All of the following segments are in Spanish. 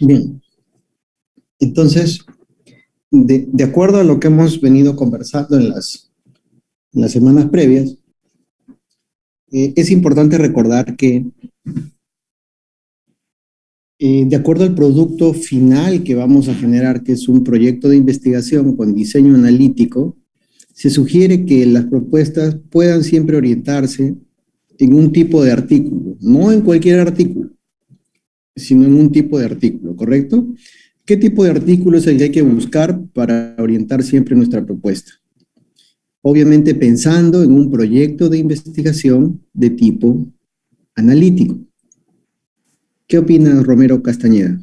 Bien, entonces, de acuerdo a lo que hemos venido conversando en las semanas previas, es importante recordar que de acuerdo al producto final que vamos a generar, que es un proyecto de investigación con diseño analítico, se sugiere que las propuestas puedan siempre orientarse en un tipo de artículo, no en cualquier artículo, sino en un tipo de artículo, ¿correcto? ¿Qué tipo de artículo es el que hay que buscar para orientar siempre nuestra propuesta? Obviamente pensando en un proyecto de investigación de tipo analítico. ¿Qué opina Romero Castañeda?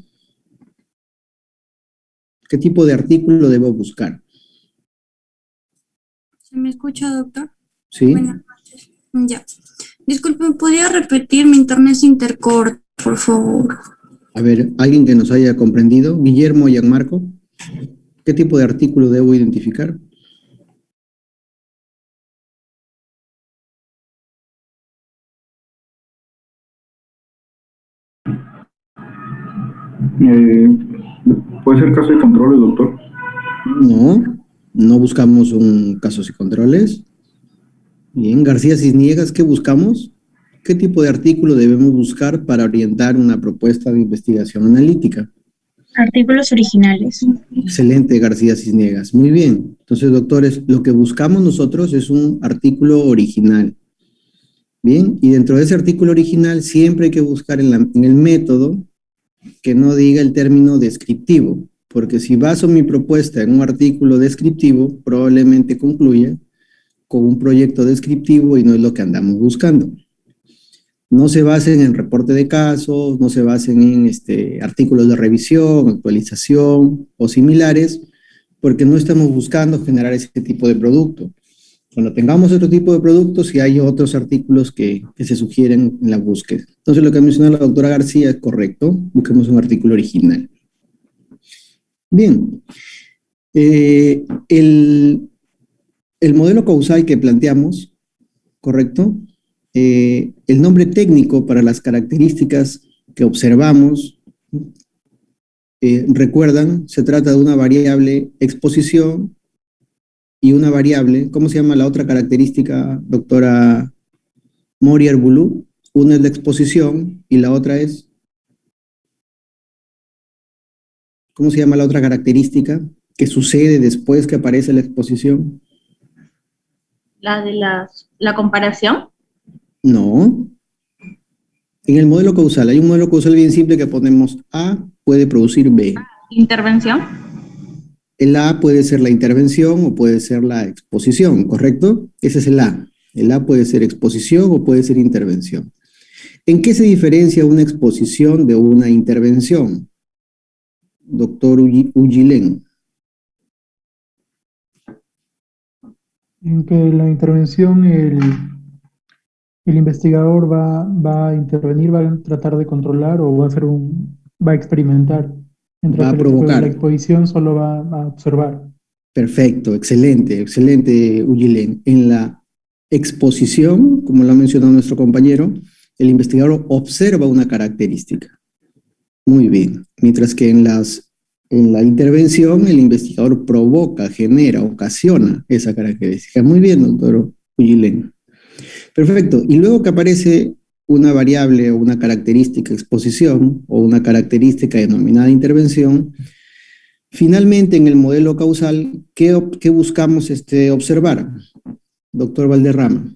¿Qué tipo de artículo debo buscar? ¿Se me escucha, doctor? ¿Sí? Buenas noches. Ya. Disculpen, ¿podría repetir? Mi internet se intercorta, por favor. A ver, ¿alguien que nos haya comprendido? Guillermo Gianmarco, ¿qué tipo de artículo debo identificar? Eh, ¿Puede ser caso de controles, doctor? No, no buscamos un casos y controles. Bien, García Cisniegas, ¿qué buscamos? ¿Qué tipo de artículo debemos buscar para orientar una propuesta de investigación analítica? Artículos originales. Excelente, García Cisniegas. Muy bien. Entonces, doctores, lo que buscamos nosotros es un artículo original. Bien, y dentro de ese artículo original siempre hay que buscar en el método que no diga el término descriptivo, porque si baso mi propuesta en un artículo descriptivo, probablemente concluya con un proyecto descriptivo y no es lo que andamos buscando. No se basen en reporte de casos, no se basen en artículos de revisión, actualización o similares, porque no estamos buscando generar ese tipo de producto. Cuando tengamos otro tipo de productos, si hay otros artículos que se sugieren en la búsqueda. Entonces, lo que mencionó la doctora García es correcto. Busquemos un artículo original. Bien. El modelo causal que planteamos, ¿correcto? El nombre técnico para las características que observamos, recuerdan, se trata de una variable exposición y una variable, ¿cómo se llama la otra característica, doctora Morier-Boulou? Una es la exposición y la otra es, ¿cómo se llama la otra característica que sucede después que aparece la exposición? La comparación. No. En el modelo causal, hay un modelo causal bien simple que ponemos A puede producir B. Intervención. El A puede ser la intervención o puede ser la exposición, ¿correcto? Ese es el A. El A puede ser exposición o puede ser intervención. ¿En qué se diferencia una exposición de una intervención? Doctor Ugilén. En que la intervención, el investigador va a intervenir, va a tratar de controlar o va a experimentar, mientras Va a que provocar. la exposición solo va a observar. Perfecto, excelente, excelente, Ugilén. En la exposición, como lo ha mencionado nuestro compañero, el investigador observa una característica. Muy bien. Mientras que en la intervención, el investigador provoca, genera, ocasiona esa característica. Muy bien, doctor Ugilén. Perfecto. Y luego que aparece una variable o una característica exposición o una característica denominada intervención, finalmente en el modelo causal, ¿qué buscamos observar? Doctor Valderrama.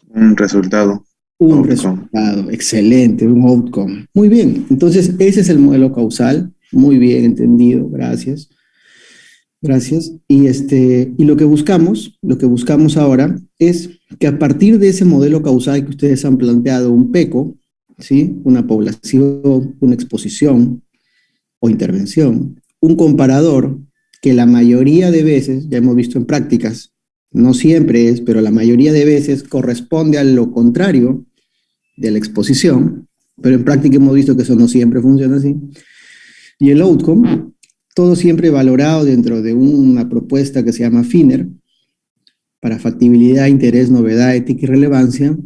Un resultado. Un resultado, excelente, un outcome. Muy bien, entonces ese es el modelo causal, muy bien entendido, gracias. Gracias. Y lo que buscamos ahora es que a partir de ese modelo causal que ustedes han planteado, un PECO, ¿sí? Una población, una exposición o intervención, un comparador que la mayoría de veces, ya hemos visto en prácticas, no siempre es, pero la mayoría de veces corresponde a lo contrario de la exposición, pero en práctica hemos visto que eso no siempre funciona así. Y el outcome, todo siempre valorado dentro de una propuesta que se llama FINER, para factibilidad, interés, novedad, ética y relevancia.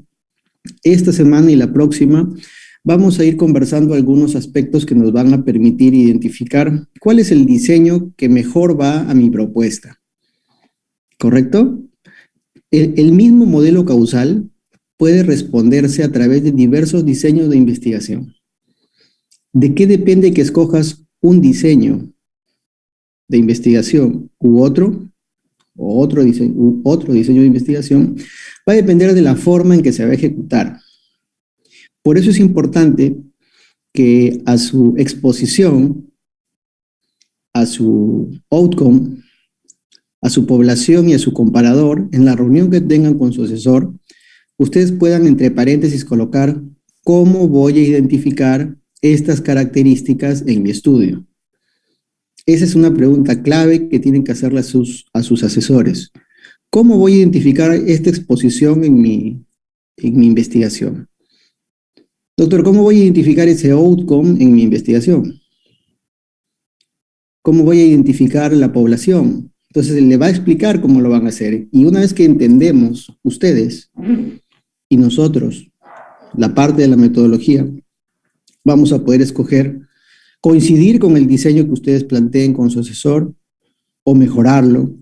Esta semana y la próxima vamos a ir conversando algunos aspectos que nos van a permitir identificar cuál es el diseño que mejor va a mi propuesta. ¿Correcto? El mismo modelo causal puede responderse a través de diversos diseños de investigación. ¿De qué depende que escojas un diseño de investigación u otro, o otro diseño de investigación? Va a depender de la forma en que se va a ejecutar. Por eso es importante que a su exposición, a su outcome, a su población y a su comparador, en la reunión que tengan con su asesor, ustedes puedan entre paréntesis colocar cómo voy a identificar estas características en mi estudio. Esa es una pregunta clave que tienen que hacerle a sus asesores. ¿Cómo voy a identificar esta exposición en mi investigación? Doctor, ¿cómo voy a identificar ese outcome en mi investigación? ¿Cómo voy a identificar la población? Entonces, le va a explicar cómo lo van a hacer. Y una vez que entendemos, ustedes y nosotros, la parte de la metodología, vamos a poder escoger, coincidir con el diseño que ustedes planteen con su asesor, o mejorarlo,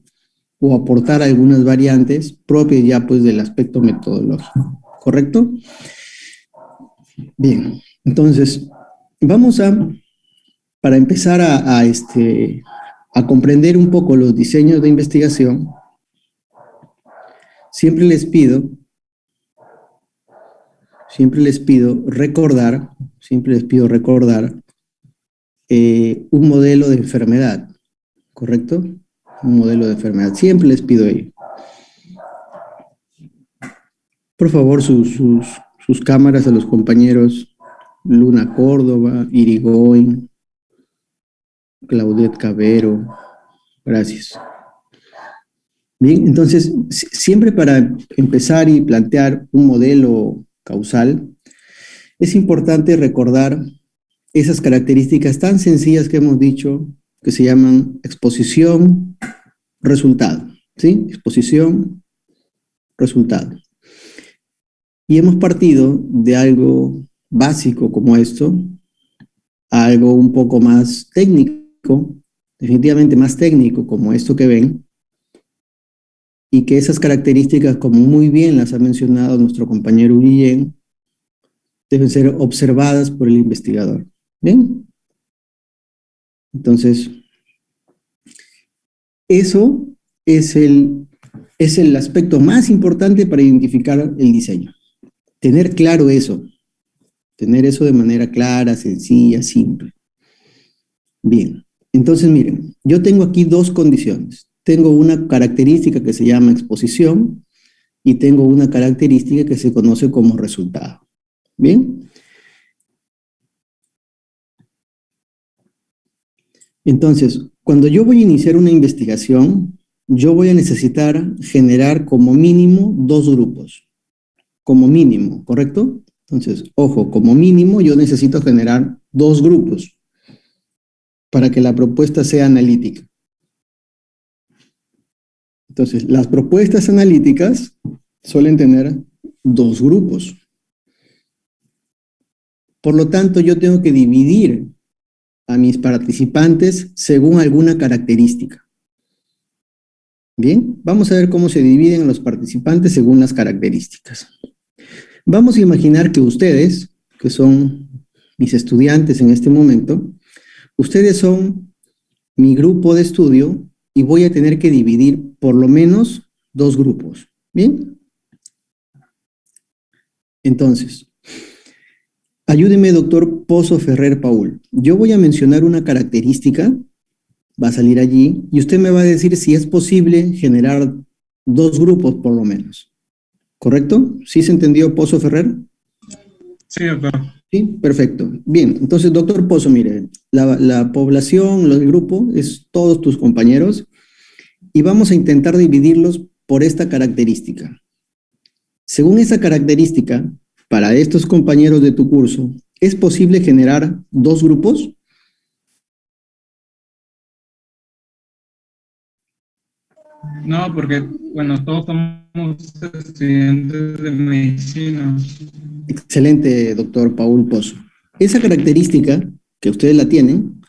o aportar algunas variantes propias ya pues del aspecto metodológico. ¿Correcto? Bien, entonces, vamos para empezar a comprender un poco los diseños de investigación, siempre les pido recordar un modelo de enfermedad, ¿correcto? Un modelo de enfermedad, siempre les pido ello. Por favor, sus cámaras a los compañeros Luna Córdoba, Irigoyen, Claudette Cabero, gracias. Bien, entonces, siempre para empezar y plantear un modelo causal, es importante recordar esas características tan sencillas que hemos dicho, que se llaman exposición, resultado, ¿sí? Exposición, resultado. Y hemos partido de algo básico como esto, a algo un poco más técnico, definitivamente más técnico como esto que ven, y que esas características, como muy bien las ha mencionado nuestro compañero Guillén, deben ser observadas por el investigador. ¿Bien? Entonces, eso es el aspecto más importante para identificar el diseño. Tener claro eso. Tener eso de manera clara, sencilla, simple. Bien. Entonces, miren, yo tengo aquí dos condiciones. Tengo una característica que se llama exposición y tengo una característica que se conoce como resultado. ¿Bien? Entonces, cuando yo voy a iniciar una investigación, yo voy a necesitar generar como mínimo dos grupos. Como mínimo, ¿correcto? Entonces, ojo, como mínimo yo necesito generar dos grupos para que la propuesta sea analítica. Entonces, las propuestas analíticas suelen tener dos grupos. Por lo tanto, yo tengo que dividir a mis participantes según alguna característica. Bien, vamos a ver cómo se dividen los participantes según las características. Vamos a imaginar que ustedes, que son mis estudiantes en este momento, ustedes son mi grupo de estudio y voy a tener que dividir por lo menos dos grupos. ¿Bien? Entonces, ayúdeme, doctor Pozo Ferrer Paul. Yo voy a mencionar una característica, va a salir allí, y usted me va a decir si es posible generar dos grupos por lo menos. ¿Correcto? ¿Sí se entendió, Pozo Ferrer? Sí, doctor. Sí, perfecto. Bien, entonces, doctor Pozo, mire, la población, el grupo, es todos tus compañeros, y vamos a intentar dividirlos por esta característica. Según esa característica, para estos compañeros de tu curso, ¿es posible generar dos grupos? No, porque, bueno, todos somos estudiantes de medicina. Excelente, doctor Paul Pozo. Esa característica que ustedes la tienen,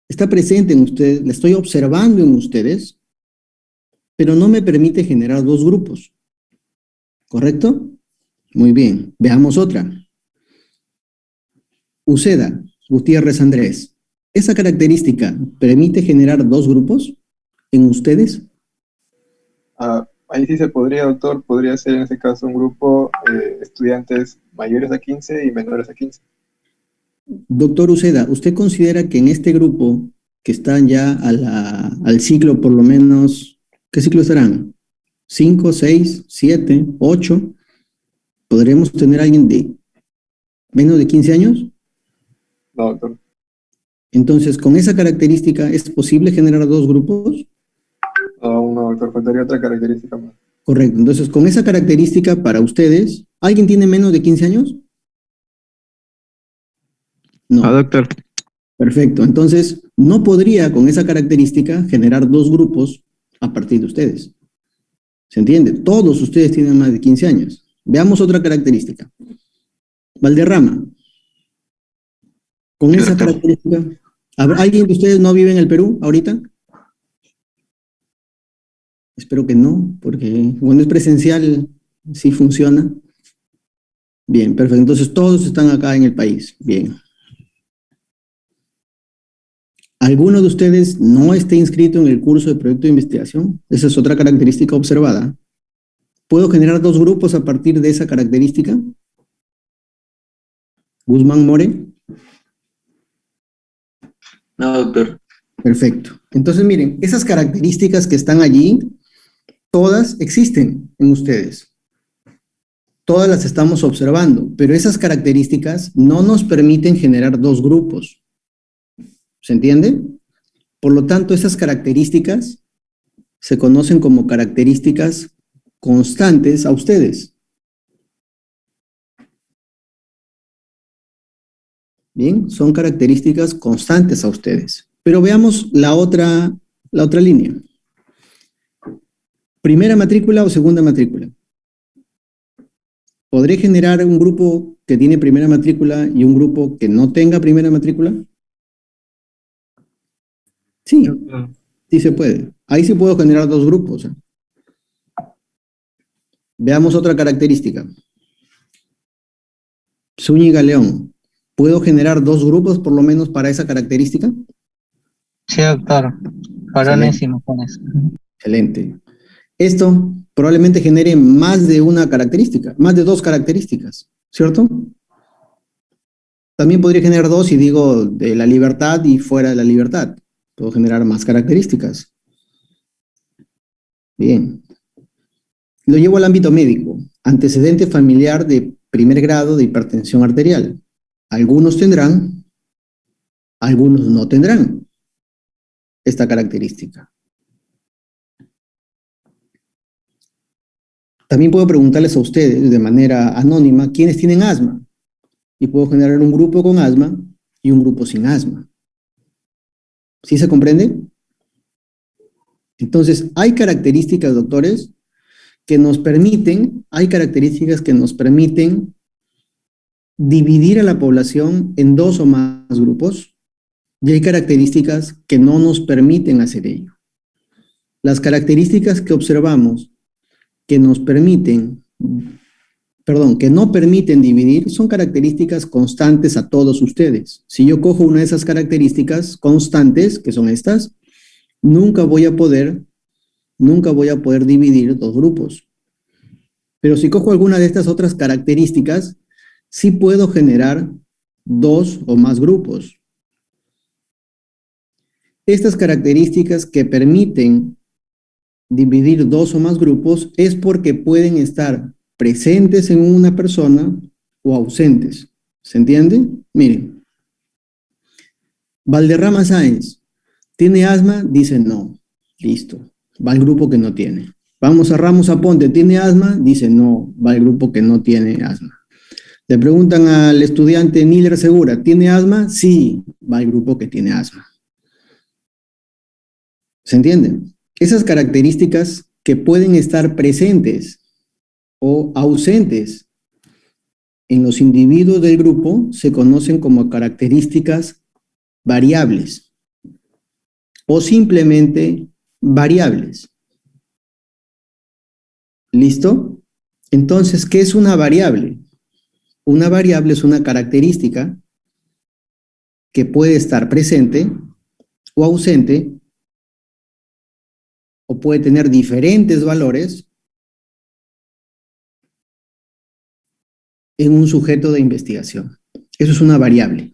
está presente en ustedes, la estoy observando en ustedes, pero no me permite generar dos grupos. ¿Correcto? Muy bien. Veamos otra. Uceda, Gutiérrez Andrés. ¿Esa característica permite generar dos grupos en ustedes? Ahí sí se podría, doctor, podría ser en ese caso un grupo estudiantes mayores a 15 y menores a 15. Doctor Uceda, ¿usted considera que en este grupo que están ya al ciclo por lo menos, ¿qué ciclo estarán? ¿5, 6, 7, 8? ¿Podremos tener a alguien de menos de 15 años? No, doctor. Entonces, con esa característica, ¿es posible generar dos grupos? No, doctor, faltaría otra característica más. Correcto. Entonces, con esa característica, para ustedes, ¿alguien tiene menos de 15 años? No. Doctor. Perfecto. Entonces, no podría con esa característica generar dos grupos a partir de ustedes. ¿Se entiende? Todos ustedes tienen más de 15 años. Veamos otra característica. Valderrama. Con esa característica, ¿alguien de ustedes no vive en el Perú ahorita? Espero que no, porque cuando es presencial sí funciona. Bien, perfecto. Entonces todos están acá en el país. Bien. ¿Alguno de ustedes no esté inscrito en el curso de proyecto de investigación? Esa es otra característica observada. ¿Puedo generar dos grupos a partir de esa característica? Guzmán More. No, doctor. Perfecto. Entonces, miren, esas características que están allí, todas existen en ustedes. Todas las estamos observando, pero esas características no nos permiten generar dos grupos. ¿Se entiende? Por lo tanto, esas características se conocen como características constantes a ustedes. Bien, son características constantes a ustedes. Pero veamos la otra línea. ¿Primera matrícula o segunda matrícula? ¿Podré generar un grupo que tiene primera matrícula y un grupo que no tenga primera matrícula? Sí, sí se puede. Ahí sí puedo generar dos grupos. Veamos otra característica. Zúñiga León. ¿Puedo generar dos grupos por lo menos para esa característica? Sí, doctor. Varones y mujeres. Excelente. Esto probablemente genere más de una característica, más de dos características, ¿cierto? También podría generar dos si digo de la libertad y fuera de la libertad. Puedo generar más características. Bien. Lo llevo al ámbito médico. Antecedente familiar de primer grado de hipertensión arterial. Algunos tendrán, algunos no tendrán esta característica. También puedo preguntarles a ustedes de manera anónima quiénes tienen asma. Y puedo generar un grupo con asma y un grupo sin asma. ¿Sí se comprende? Entonces, hay características, doctores, que nos permiten dividir a la población en dos o más grupos, y hay características que no nos permiten hacer ello. Las características que observamos que no permiten dividir son características constantes a todos ustedes. Si yo cojo una de esas características constantes, que son estas, nunca voy a poder dividir dos grupos. Pero si cojo alguna de estas otras características, sí puedo generar dos o más grupos. Estas características que permiten dividir dos o más grupos es porque pueden estar presentes en una persona o ausentes. ¿Se entiende? Miren. Valderrama Sáenz, ¿tiene asma? Dice no. Listo. Va al grupo que no tiene. Vamos a Ramos Aponte, ¿tiene asma? Dice no. Va al grupo que no tiene asma. Le preguntan al estudiante Niller Segura, ¿tiene asma? Sí. Va al grupo que tiene asma. ¿Se entiende? Esas características que pueden estar presentes o ausentes en los individuos del grupo se conocen como características variables o simplemente variables. ¿Listo? Entonces, ¿qué es una variable? Una variable es una característica que puede estar presente o ausente o puede tener diferentes valores en un sujeto de investigación. Eso es una variable.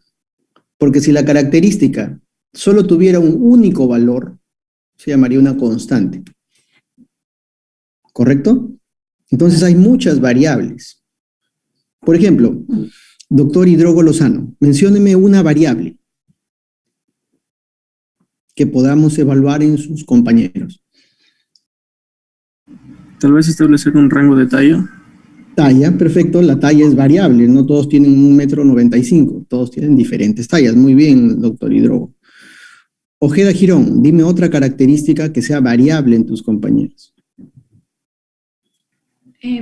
Porque si la característica solo tuviera un único valor, se llamaría una constante. ¿Correcto? Entonces hay muchas variables. Por ejemplo, doctor Hidrogo Lozano, mencióneme una variable que podamos evaluar en sus compañeros. Tal vez establecer un rango de talla. Talla, perfecto, la talla es variable, no todos tienen 1,95 m, todos tienen diferentes tallas. Muy bien, doctor Hidrogo. Ojeda Girón, dime otra característica que sea variable en tus compañeros.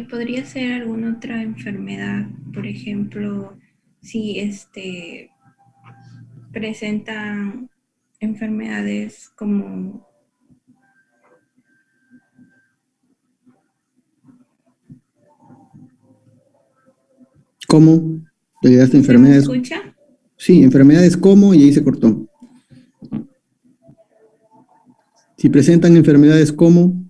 Podría ser alguna otra enfermedad, por ejemplo, si presentan enfermedades como... ¿Cómo? ¿Te quedaste enfermedades? ¿Me escucha? Sí, enfermedades como y ahí se cortó. Si presentan enfermedades como...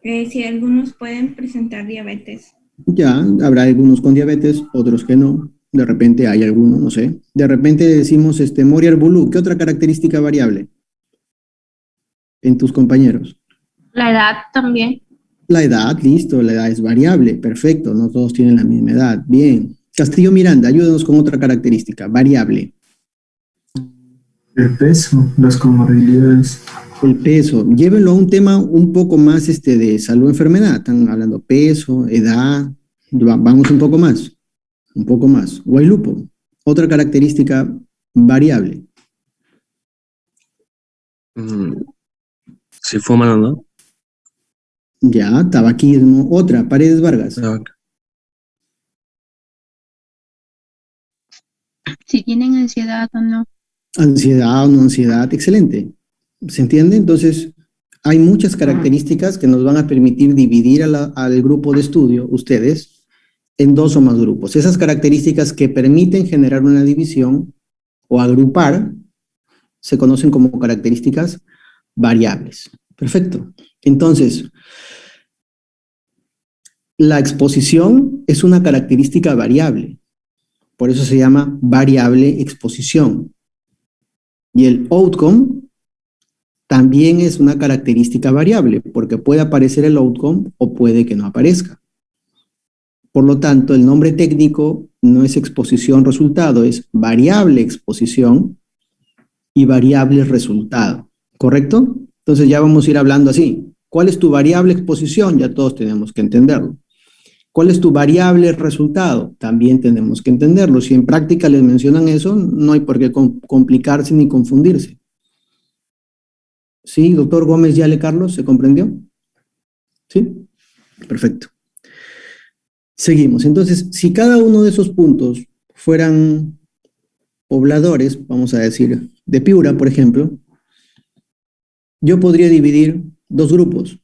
Si algunos pueden presentar diabetes. Ya, habrá algunos con diabetes, otros que no. De repente hay algunos, no sé. De repente decimos Moriar-Bulu. ¿Qué otra característica variable en tus compañeros? La edad también. La edad, listo, la edad es variable, perfecto, no todos tienen la misma edad. Bien. Castillo Miranda, ayúdanos con otra característica, variable. El peso, las comorbilidades. El peso, llévenlo a un tema un poco más de salud enfermedad. Están hablando peso, edad, vamos un poco más. Guaylupo, otra característica variable. Si fuman o no. Ya, tabaquismo, otra, Paredes Vargas. Si tienen ansiedad o no. Ansiedad o no ansiedad, excelente. ¿Se entiende? Entonces, hay muchas características que nos van a permitir dividir al grupo de estudio, ustedes, en dos o más grupos. Esas características que permiten generar una división o agrupar se conocen como características variables. Perfecto. Entonces, la exposición es una característica variable. Por eso se llama variable exposición. Y el outcome también es una característica variable, porque puede aparecer el outcome o puede que no aparezca. Por lo tanto, el nombre técnico no es exposición resultado, es variable exposición y variable resultado. ¿Correcto? Entonces ya vamos a ir hablando así. ¿Cuál es tu variable exposición? Ya todos tenemos que entenderlo. ¿Cuál es tu variable resultado? También tenemos que entenderlo. Si en práctica les mencionan eso, no hay por qué complicarse ni confundirse. ¿Sí, doctor Gómez Yale Carlos? ¿Se comprendió? ¿Sí? Perfecto. Seguimos. Entonces, si cada uno de esos puntos fueran pobladores, vamos a decir, de Piura, por ejemplo, yo podría dividir dos grupos,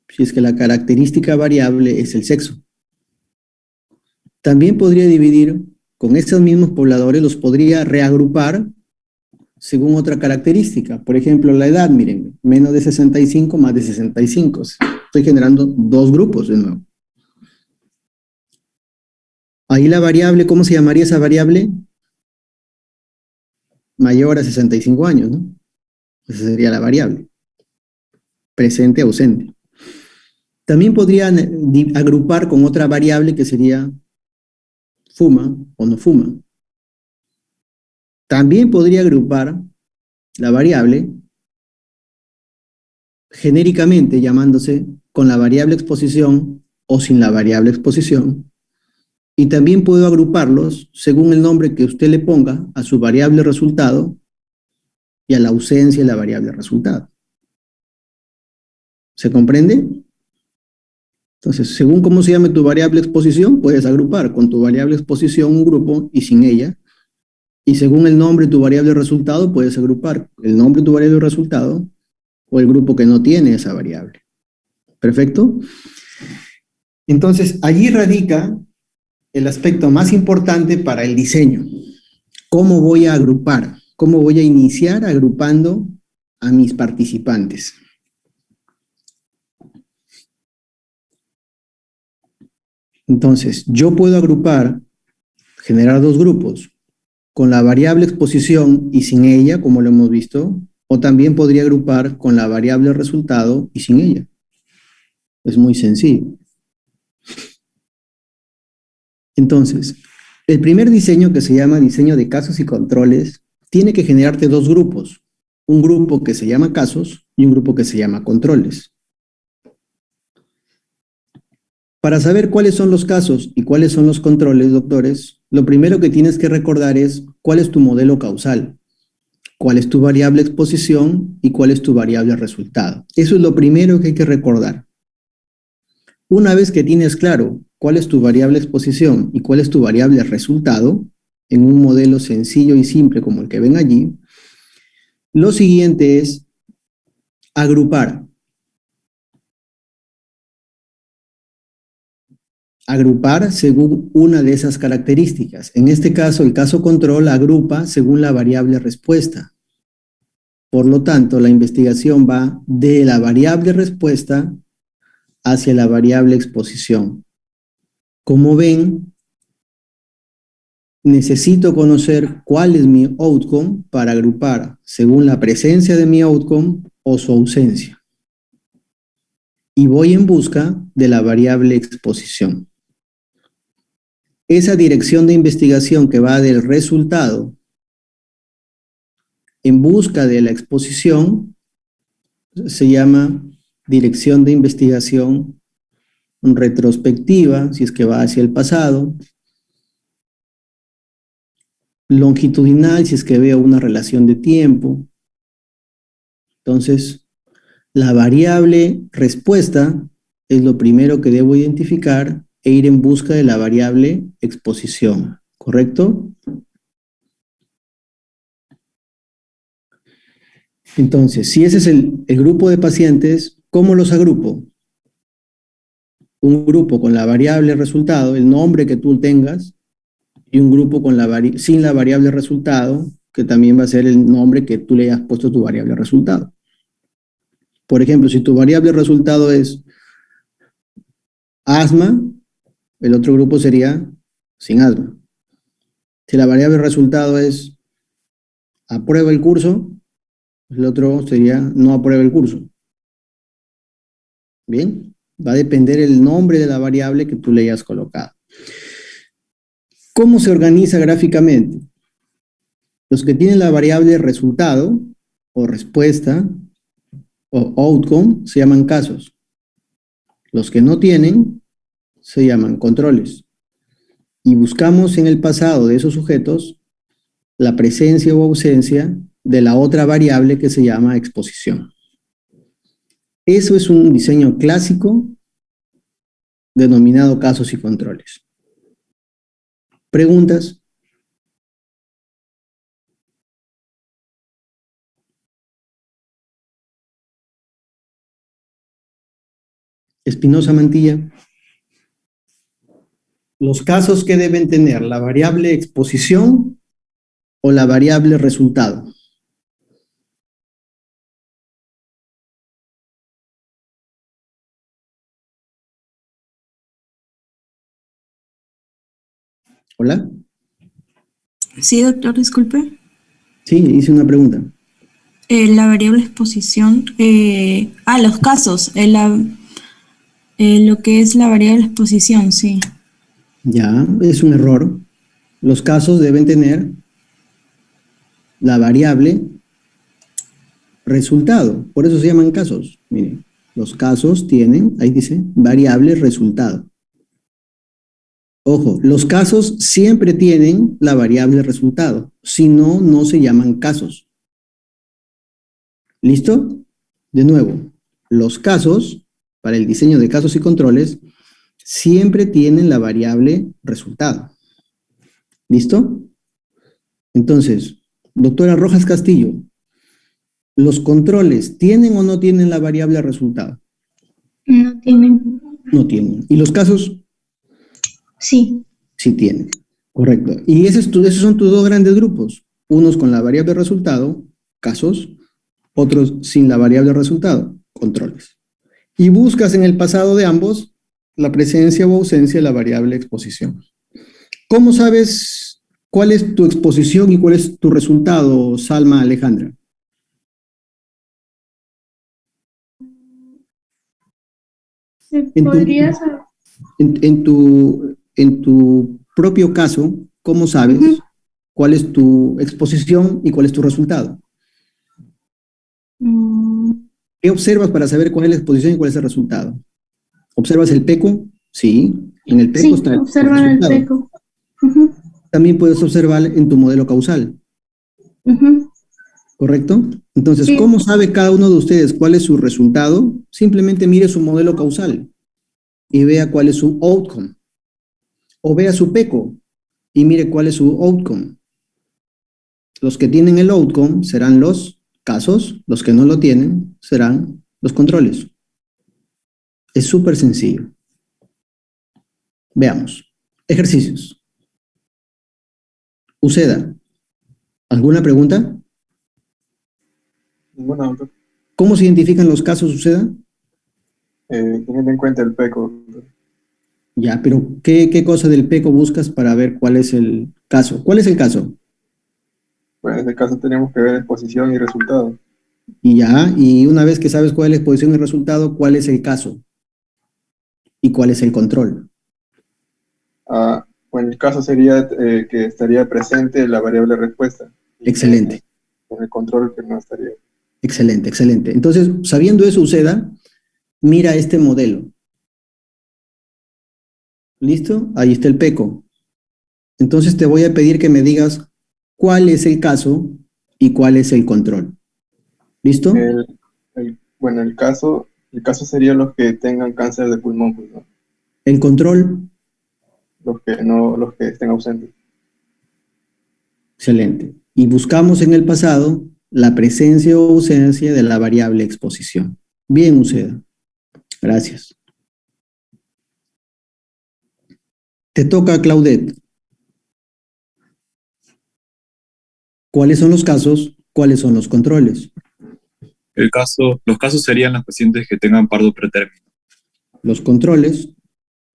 si es que la característica variable es el sexo. También podría dividir, con esos mismos pobladores, los podría reagrupar según otra característica. Por ejemplo, la edad, miren, menos de 65, más de 65. Estoy generando dos grupos de nuevo. Ahí la variable, ¿cómo se llamaría esa variable? Mayor a 65 años, ¿no? Esa sería la variable. Presente, ausente. También podrían agrupar con otra variable que sería fuma o no fuma. También podría agrupar la variable genéricamente llamándose con la variable exposición o sin la variable exposición. Y también puedo agruparlos según el nombre que usted le ponga a su variable resultado y a la ausencia de la variable resultado. ¿Se comprende? Entonces, según cómo se llame tu variable exposición, puedes agrupar con tu variable exposición un grupo y sin ella. Y según el nombre de tu variable resultado, puedes agrupar el nombre de tu variable resultado o el grupo que no tiene esa variable. ¿Perfecto? Entonces, allí radica el aspecto más importante para el diseño. ¿Cómo voy a agrupar? ¿Cómo voy a iniciar agrupando a mis participantes? Entonces, yo puedo agrupar, generar dos grupos, con la variable exposición y sin ella, como lo hemos visto, o también podría agrupar con la variable resultado y sin ella. Es muy sencillo. Entonces, el primer diseño, que se llama diseño de casos y controles, tiene que generarte dos grupos. Un grupo que se llama casos y un grupo que se llama controles. Para saber cuáles son los casos y cuáles son los controles, doctores, lo primero que tienes que recordar es cuál es tu modelo causal, cuál es tu variable exposición y cuál es tu variable resultado. Eso es lo primero que hay que recordar. Una vez que tienes claro cuál es tu variable exposición y cuál es tu variable resultado, en un modelo sencillo y simple como el que ven allí, lo siguiente es agrupar. Agrupar según una de esas características. En este caso, el caso control agrupa según la variable respuesta. Por lo tanto, la investigación va de la variable respuesta hacia la variable exposición. Como ven, necesito conocer cuál es mi outcome para agrupar según la presencia de mi outcome o su ausencia. Y voy en busca de la variable exposición. Esa dirección de investigación que va del resultado en busca de la exposición se llama dirección de investigación retrospectiva, si es que va hacia el pasado, longitudinal, si es que veo una relación de tiempo. Entonces, la variable respuesta es lo primero que debo identificar e ir en busca de la variable exposición, ¿correcto? Entonces, si ese es el grupo de pacientes, ¿cómo los agrupo? Un grupo con la variable resultado, el nombre que tú tengas, y un grupo con sin la variable resultado, que también va a ser el nombre que tú le hayas puesto a tu variable resultado. Por ejemplo, si tu variable resultado es asma, el otro grupo sería sin asma. Si la variable resultado es aprueba el curso, el otro sería no aprueba el curso. Bien, va a depender el nombre de la variable que tú le hayas colocado. ¿Cómo se organiza gráficamente? Los que tienen la variable resultado o respuesta o outcome se llaman casos. Los que no tienen se llaman controles. Y buscamos en el pasado de esos sujetos la presencia o ausencia de la otra variable que se llama exposición. Eso es un diseño clásico denominado casos y controles. ¿Preguntas? Espinosa Mantilla. Los casos que deben tener la variable exposición o la variable resultado. ¿Hola? Sí, doctor, disculpe. Sí, hice una pregunta. La variable exposición. Los casos. Lo que es la variable exposición, sí. Ya, es un error. Los casos deben tener la variable resultado. Por eso se llaman casos. Miren, los casos tienen, ahí dice, variable resultado. Ojo, los casos siempre tienen la variable resultado. Si no, no se llaman casos. ¿Listo? De nuevo, los casos, para el diseño de casos y controles, siempre tienen la variable resultado. ¿Listo? Entonces, doctora Rojas Castillo, ¿los controles tienen o no tienen la variable resultado? No tienen. No tienen. ¿Y los casos? Sí. Sí tienen. Correcto. Y esos son tus dos grandes grupos. Unos con la variable resultado, casos, otros sin la variable resultado, controles. Y buscas en el pasado de ambos la presencia o ausencia de la variable exposición. ¿Cómo sabes cuál es tu exposición y cuál es tu resultado, Salma Alejandra? ¿Podría saber? En tu propio caso, ¿cómo sabes cuál es tu exposición y cuál es tu resultado? ¿Qué observas para saber cuál es la exposición y cuál es el resultado? ¿Observas el PECO? Sí, en el PECO está el observan el resultado. PECO. También puedes observar en tu modelo causal. ¿Correcto? Entonces, Sí. ¿cómo sabe cada uno de ustedes cuál es su resultado? Simplemente mire su modelo causal y vea cuál es su outcome. O vea su PECO y mire cuál es su outcome. Los que tienen el outcome serán los casos, los que no lo tienen serán los controles. Es súper sencillo. Veamos. Ejercicios. Uceda, ¿alguna pregunta? Ninguna, doctor. ¿Cómo se identifican los casos, Uceda? Teniendo en cuenta el PECO. Ya, pero ¿qué cosa del PECO buscas para ver cuál es el caso? ¿Cuál es el caso? Pues en este caso tenemos que ver exposición y resultado. Y ya, y una vez que sabes cuál es la exposición y el resultado, ¿cuál es el caso? ¿Y cuál es el control? Bueno, el caso sería que estaría presente la variable respuesta. Excelente. Con el control que no estaría. Excelente, excelente. Entonces, sabiendo eso, Uceda, mira este modelo. ¿Listo? Ahí está el PECO. Entonces te voy a pedir que me digas cuál es el caso y cuál es el control. ¿Listo? Bueno, el caso sería los que tengan cáncer de pulmón, pues, ¿no? El control. Los que estén ausentes. Excelente. Y buscamos en el pasado la presencia o ausencia de la variable exposición. Bien, Uceda. Gracias. Te toca, Claudette. ¿Cuáles son los casos? ¿Cuáles son los controles? Los casos serían las pacientes que tengan parto pretérmino. Los controles.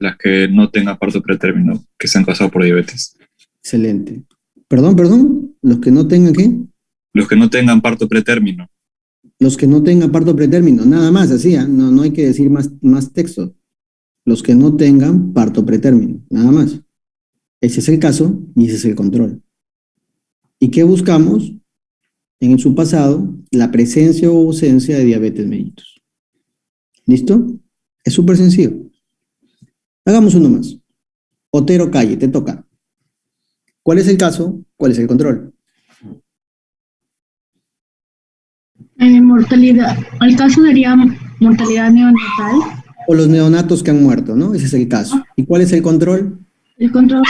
Las que no tengan parto pretérmino, que sean causados por diabetes. Excelente. Perdón, ¿los que no tengan qué? Los que no tengan parto pretérmino. Los que no tengan parto pretérmino, nada más, así, no hay que decir más texto. Los que no tengan parto pretérmino, nada más. Ese es el caso y ese es el control. ¿Y qué buscamos? En su pasado, la presencia o ausencia de diabetes mellitus. ¿Listo? Es súper sencillo. Hagamos uno más. Otero Calle, te toca. ¿Cuál es el caso? ¿Cuál es el control? Mortalidad. El caso sería mortalidad neonatal. O los neonatos que han muerto, ¿no? Ese es el caso. ¿Y cuál es el control? El control,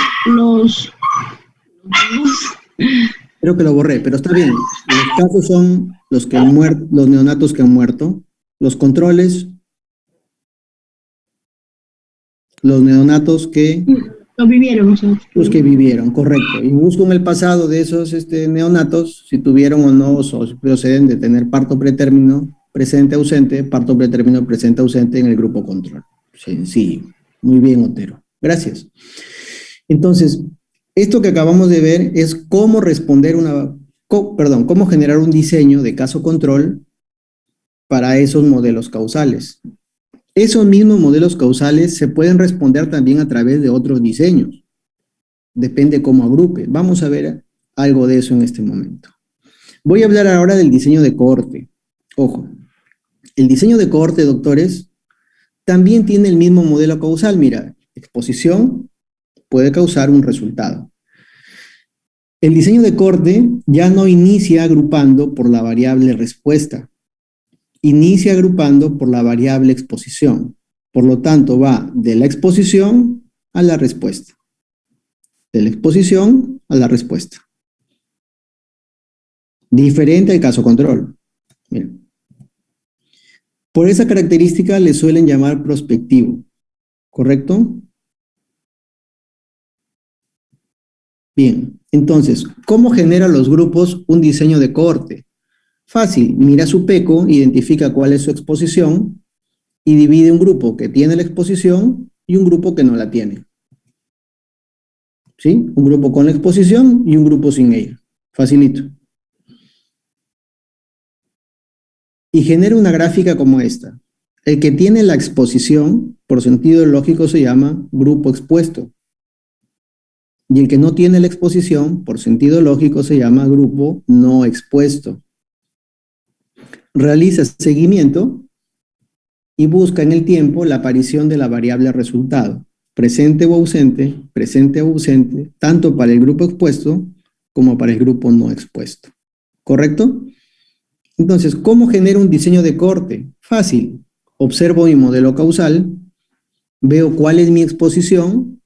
Creo que lo borré, pero está bien. Los casos son los que han muerto, los neonatos que han muerto. Los controles, los neonatos que... Los vivieron. Los que vivieron, correcto. Y busco en el pasado de esos neonatos, si tuvieron o no, o si proceden de tener parto pretérmino, presente, ausente, parto pretérmino, presente, ausente en el grupo control. Sencillo. Muy bien, Otero. Gracias. Entonces, esto que acabamos de ver es cómo responder cómo generar un diseño de caso control para esos modelos causales. Esos mismos modelos causales se pueden responder también a través de otros diseños. Depende cómo agrupe. Vamos a ver algo de eso en este momento. Voy a hablar ahora del diseño de cohorte. Ojo, el diseño de cohorte, doctores, también tiene el mismo modelo causal. Mira, exposición puede causar un resultado. El diseño de cohorte ya no inicia agrupando por la variable respuesta. inicia agrupando por la variable exposición. Por lo tanto, va de la exposición a la respuesta. De la exposición a la respuesta. Diferente al caso control. Miren. Por esa característica le suelen llamar prospectivo. ¿Correcto? Bien, entonces, ¿cómo genera los grupos un diseño de cohorte? Fácil, mira su PECO, identifica cuál es su exposición y divide un grupo que tiene la exposición y un grupo que no la tiene. ¿Sí? Un grupo con la exposición y un grupo sin ella. Facilito. Y genera una gráfica como esta. El que tiene la exposición, por sentido lógico, se llama grupo expuesto. Y el que no tiene la exposición, por sentido lógico, se llama grupo no expuesto. Realiza seguimiento y busca en el tiempo la aparición de la variable resultado, presente o ausente, tanto para el grupo expuesto como para el grupo no expuesto. ¿Correcto? Entonces, ¿cómo genero un diseño de cohorte? Fácil. Observo mi modelo causal, veo cuál es mi exposición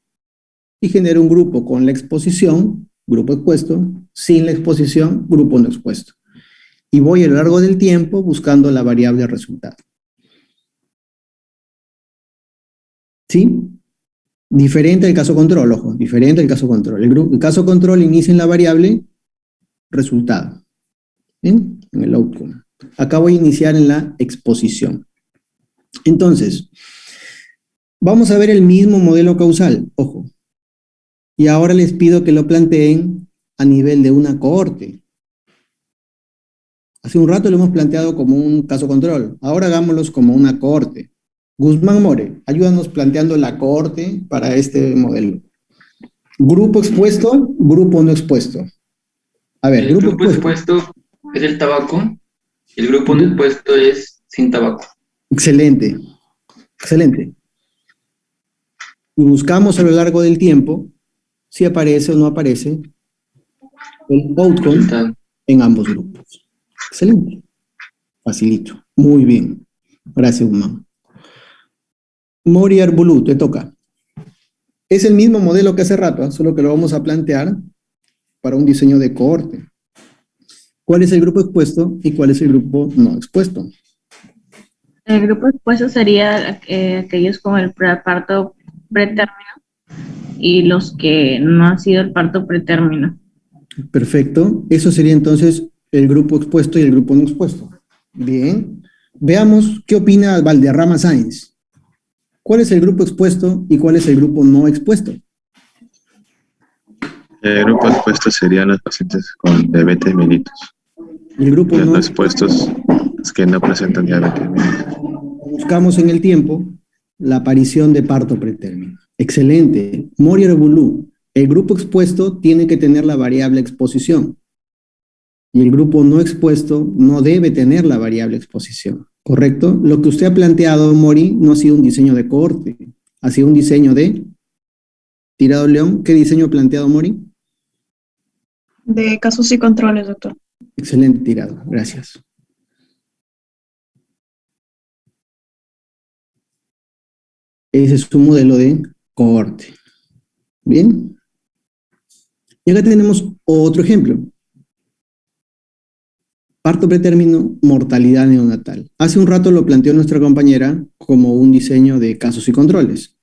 y genero un grupo con la exposición, grupo expuesto, sin la exposición, grupo no expuesto. Y voy a lo largo del tiempo buscando la variable resultado. ¿Sí? Diferente al caso control, ojo, diferente al caso control. El caso control inicia en la variable resultado. ¿Bien? En el outcome. Acá voy a iniciar en la exposición. Entonces, vamos a ver el mismo modelo causal, ojo. Y ahora les pido que lo planteen a nivel de una cohorte. Hace un rato lo hemos planteado como un caso control. Ahora hagámoslos como una cohorte. Guzmán More, ayúdanos planteando la cohorte para este modelo. Grupo expuesto, grupo no expuesto. A ver, el grupo expuesto es el tabaco y el grupo no expuesto es sin tabaco. Excelente, excelente. Y buscamos a lo largo del tiempo si aparece o no aparece el outcome en ambos grupos. Excelente. Facilito. Muy bien. Gracias, Guzmán. Mori Arbulú, te toca. Es el mismo modelo que hace rato, solo que lo vamos a plantear para un diseño de cohorte. ¿Cuál es el grupo expuesto y cuál es el grupo no expuesto? El grupo expuesto sería aquellos con el parto pretérmino y los que no han sido el parto pretérmino. Perfecto. Eso sería entonces el grupo expuesto y el grupo no expuesto. Bien. Veamos qué opina Valderrama Sáenz. ¿Cuál es el grupo expuesto y cuál es el grupo no expuesto? El grupo expuesto serían los pacientes con diabetes mellitus. El grupo no expuestos es que no presentan diabetes mellitus. Buscamos en el tiempo la aparición de parto pretérmino. Excelente. Morier Bulú. El grupo expuesto tiene que tener la variable exposición. Y el grupo no expuesto no debe tener la variable exposición. ¿Correcto? Lo que usted ha planteado, Mori, no ha sido un diseño de cohorte. Ha sido un diseño de tirado león. ¿Qué diseño ha planteado, Mori? De casos y controles, doctor. Excelente tirado. Gracias. Ese es un modelo de cohorte. Bien. Y acá tenemos otro ejemplo. Parto pretérmino, mortalidad neonatal. Hace un rato lo planteó nuestra compañera como un diseño de casos y controles.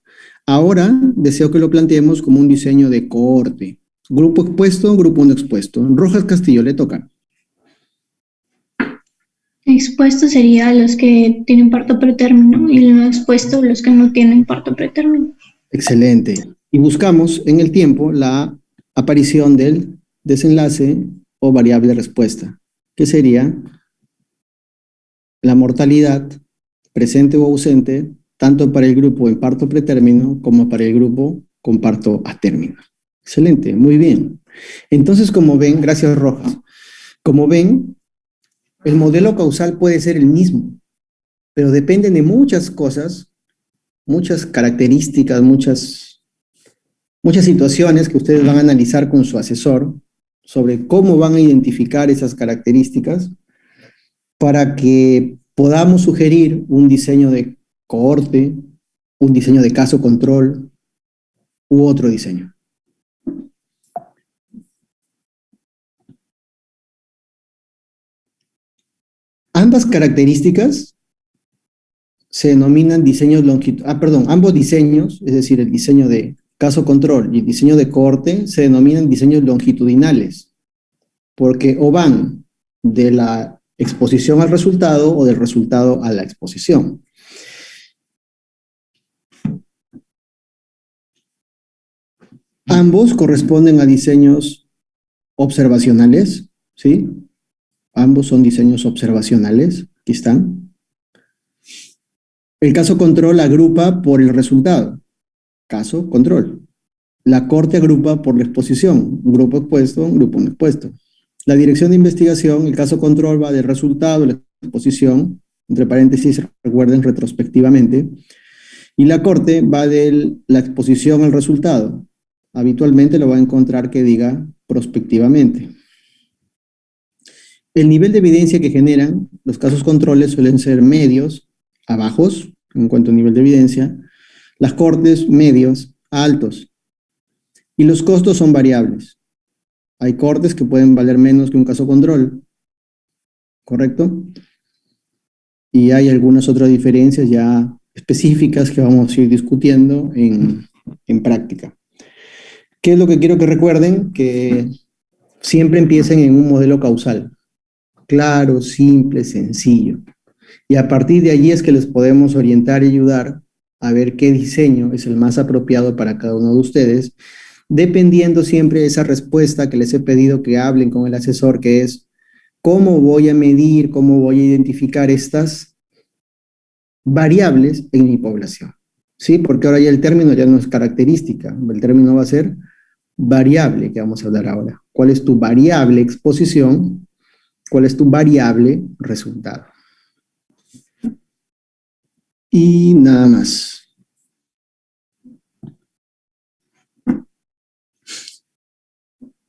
Ahora deseo que lo planteemos como un diseño de cohorte. Grupo expuesto, grupo no expuesto. Rojas Castillo, le toca. Expuesto sería los que tienen parto pretérmino y no expuesto los que no tienen parto pretérmino. Excelente. Y buscamos en el tiempo la aparición del desenlace o variable respuesta, que sería la mortalidad presente o ausente, tanto para el grupo en parto pretérmino como para el grupo con parto a término. Excelente, muy bien. Entonces, como ven, gracias Rojas, como ven, el modelo causal puede ser el mismo, pero dependen de muchas cosas, muchas características, muchas situaciones que ustedes van a analizar con su asesor sobre cómo van a identificar esas características para que podamos sugerir un diseño de cohorte, un diseño de caso control u otro diseño. Ambas características se denominan diseños longitudinales, ambos diseños, es decir, el diseño de caso control y el diseño de cohorte, se denominan diseños longitudinales, porque o van de la exposición al resultado o del resultado a la exposición. Ambos corresponden a diseños observacionales, ¿sí? Ambos son diseños observacionales, aquí están. El caso control agrupa por el resultado, caso control. La cohorte agrupa por la exposición, un grupo expuesto, un grupo no expuesto. La dirección de investigación, el caso control va del resultado, la exposición, entre paréntesis, recuerden retrospectivamente, y la cohorte va de la exposición al resultado. Habitualmente lo va a encontrar que diga prospectivamente. El nivel de evidencia que generan los casos controles suelen ser medios a bajos, en cuanto a nivel de evidencia, las cohortes medios a altos, y los costos son variables. Hay cohortes que pueden valer menos que un caso control, ¿correcto? Y hay algunas otras diferencias ya específicas que vamos a ir discutiendo en práctica. ¿Qué es lo que quiero que recuerden? Que siempre empiecen en un modelo causal. Claro, simple, sencillo. Y a partir de allí es que les podemos orientar y ayudar a ver qué diseño es el más apropiado para cada uno de ustedes, dependiendo siempre de esa respuesta que les he pedido que hablen con el asesor, que es cómo voy a medir, cómo voy a identificar estas variables en mi población. ¿Sí? Porque ahora ya el término ya no es característica, el término va a ser variable, que vamos a hablar ahora. ¿Cuál es tu variable exposición? ¿Cuál es tu variable resultado? Y nada más.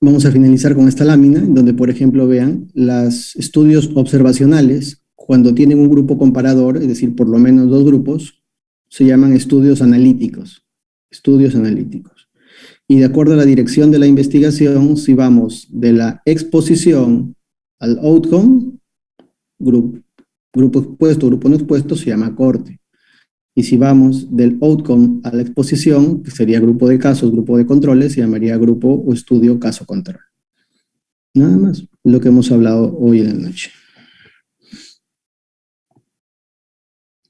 Vamos a finalizar con esta lámina, en donde, por ejemplo, vean los estudios observacionales, cuando tienen un grupo comparador, es decir, por lo menos dos grupos, se llaman estudios analíticos. Estudios analíticos. Y de acuerdo a la dirección de la investigación, si vamos de la exposición al outcome, grupo expuesto, grupo no expuesto, se llama cohorte. Y si vamos del outcome a la exposición, que sería grupo de casos, grupo de controles, se llamaría grupo o estudio caso control. Nada más, lo que hemos hablado hoy en la noche.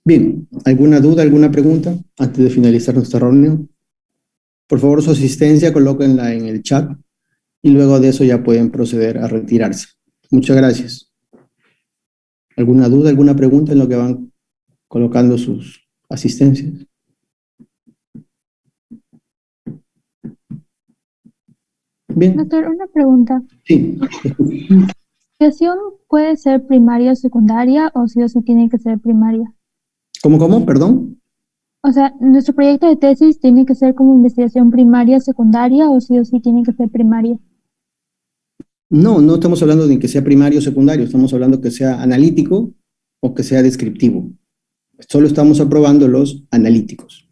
Bien, ¿alguna duda, alguna pregunta antes de finalizar nuestra reunión? Por favor, su asistencia, colóquenla en el chat y luego de eso ya pueden proceder a retirarse. Muchas gracias. ¿Alguna duda, alguna pregunta en lo que van colocando sus asistencias? Bien. Doctor, una pregunta. Sí. ¿La investigación puede ser primaria o secundaria o sí tiene que ser primaria? ¿Cómo? Perdón. O sea, ¿nuestro proyecto de tesis tiene que ser como investigación primaria, secundaria o sí tiene que ser primaria? No estamos hablando de que sea primario o secundario, estamos hablando que sea analítico o que sea descriptivo. Solo estamos aprobando los analíticos.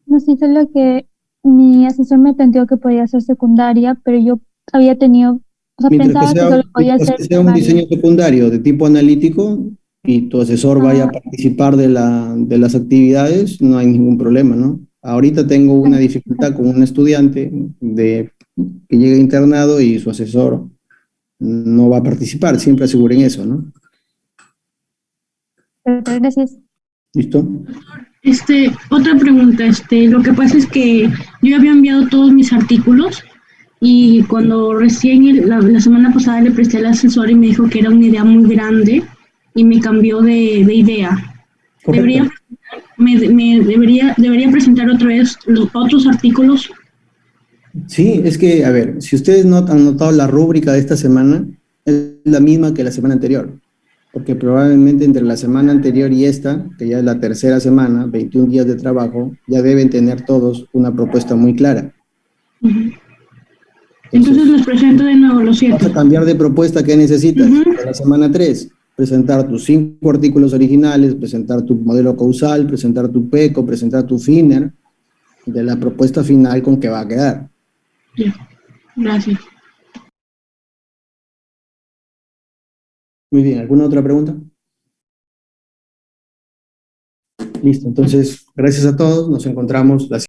No, sí, solo que mi asesor me planteó que podía ser secundaria, pero yo había tenido, o sea, pensaba que solo podía ser sea un diseño secundario de tipo analítico y tu asesor vaya a participar de las actividades, no hay ningún problema, ¿no? Ahorita tengo una dificultad con un estudiante que llega internado y su asesor no va a participar, siempre aseguren eso, ¿no? Gracias. ¿Listo? Otra pregunta, lo que pasa es que yo había enviado todos mis artículos y cuando recién la semana pasada le presté al asesor y me dijo que era una idea muy grande y me cambió de idea. Debería presentar otra vez los otros artículos. Sí, es que, a ver, si ustedes no han notado la rúbrica de esta semana, es la misma que la semana anterior. Porque probablemente entre la semana anterior y esta, que ya es la tercera semana, 21 días de trabajo, ya deben tener todos una propuesta muy clara. Entonces les presento de nuevo los 7. Vas a cambiar de propuesta que necesitas para la semana 3. presentar tus 5 artículos originales, presentar tu modelo causal, presentar tu PECO, presentar tu FINER, de la propuesta final con que va a quedar. Ya, gracias. Muy bien, ¿alguna otra pregunta? Listo, entonces, gracias a todos, nos encontramos la